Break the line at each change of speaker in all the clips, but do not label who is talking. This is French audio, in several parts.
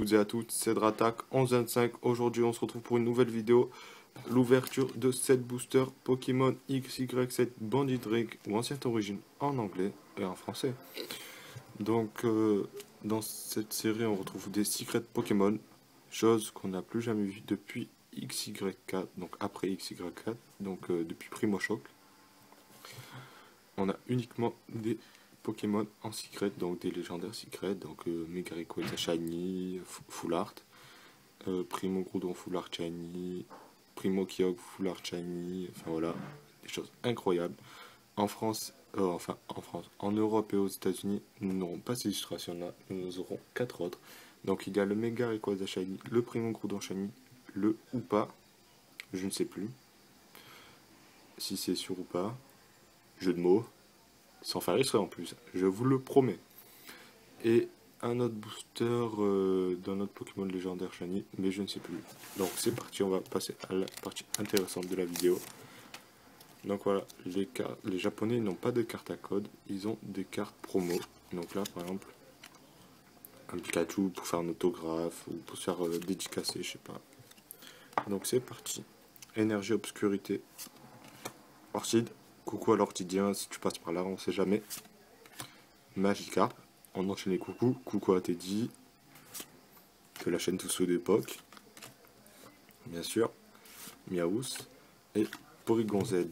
toutes et à toutes, c'est Dratak 1125. Aujourd'hui, on se retrouve pour une nouvelle vidéo. L'ouverture de 7 boosters Pokémon XY7 Bandit Drake ou Ancienne Origine en anglais et en français. Donc, dans cette série, on retrouve des secrets Pokémon, chose qu'on n'a plus jamais vue depuis XY4, donc après XY4, donc depuis Primo Choc. On a uniquement des Pokémon en secret, donc des légendaires secrets, donc Mega Rayquaza Shiny, Full Art, Primo Groudon Full Art Shiny, Primo Kyogre Full Art Shiny, enfin voilà, des choses incroyables. En France, en Europe et aux États-Unis, nous n'aurons pas ces illustrations-là, nous aurons 4 autres. Donc il y a le Mega Rayquaza Shiny, le Primo Groudon Shiny, le ou pas, je ne sais plus si c'est sûr ou pas, jeu de mots. Sans faire exprès en plus, je vous le promets. Et un autre booster d'un autre Pokémon légendaire Shiny, mais je ne sais plus. Donc c'est parti, on va passer à la partie intéressante de la vidéo. Donc voilà, les Japonais n'ont pas de cartes à code, ils ont des cartes promo. Donc là par exemple, un Pikachu pour faire un autographe, ou pour se faire dédicacer, je sais pas. Donc c'est parti. Énergie Obscurité. Orchid. Coucou à l'orchidien, si tu passes par là, on sait jamais. Magikarp, on enchaîne les coucou. Coucou à Teddy, de la chaîne Tous d'époque. Bien sûr. Miaous et Porygon Z.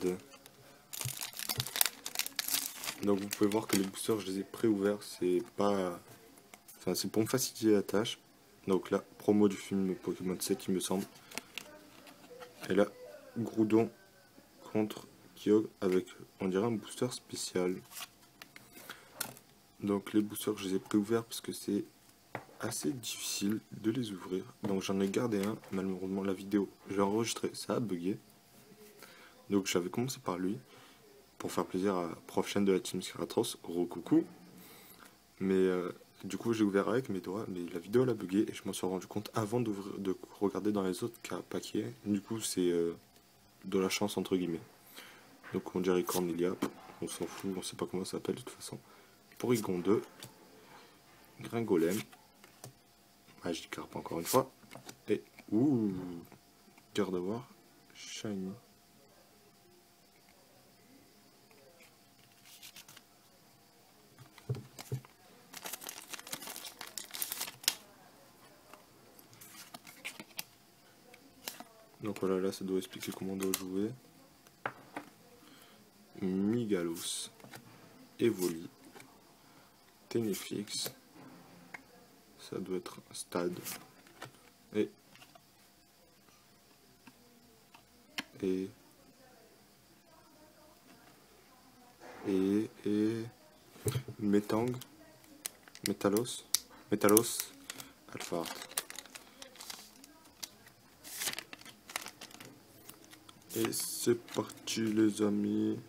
Donc vous pouvez voir que les boosters, je les ai pré-ouverts. C'est pas... Enfin, c'est pour me faciliter la tâche. Donc là, promo du film Pokémon 7, il me semble. Et là, Groudon contre Kyogre avec, on dirait, un booster spécial. Donc les boosters, je les ai pré-ouverts parce que c'est assez difficile de les ouvrir. Donc j'en ai gardé un. Malheureusement, la vidéo, j'ai enregistré, ça a bugué. Donc j'avais commencé par lui pour faire plaisir à Prof Chaîne de la Team Scaratros. Coucou. Mais du coup, j'ai ouvert avec mes doigts, mais la vidéo elle a bugué et je m'en suis rendu compte avant de regarder dans les autres paquets. Du coup, c'est de la chance entre guillemets. Donc on dirait Cornelia, on s'en fout, on sait pas comment ça s'appelle de toute façon. Porygon 2, Gringolem, Magikarp encore une fois, et ouh, dur de voir, Shiny. Donc voilà, là ça doit expliquer comment on doit jouer. Migalos, Evoli, Tenefix, ça doit être un stade, et Metang, Metalos, Alphard. Et c'est parti les amis.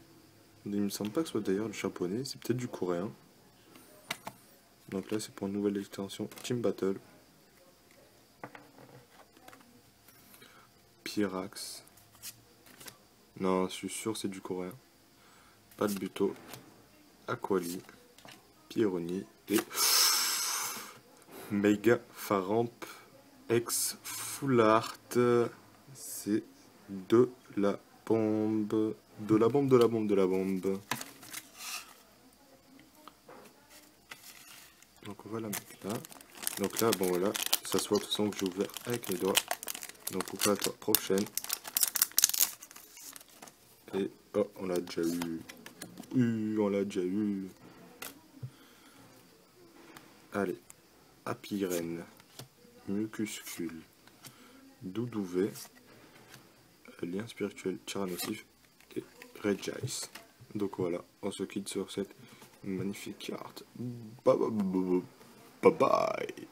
Il me semble pas que ce soit d'ailleurs du japonais, c'est peut-être du coréen. Donc là c'est pour une nouvelle extension Team Battle. Pyrax. Non, je suis sûr c'est du coréen. Palbuto, Aquali, Pieroni et Mega Faramp X Full Art. C'est de la bombe. De la bombe. Donc on va la mettre là. Donc là, bon voilà, ça se voit de toute façon que j'ai ouvert avec mes doigts. Donc on fait à toi, prochaine. Et oh, on l'a déjà eu. On l'a déjà eu. Allez, Apirène, Mucuscule, Doudouvet, Lien spirituel Tyrannosif et Regice. Donc voilà, on se quitte sur cette magnifique carte. Bye bye.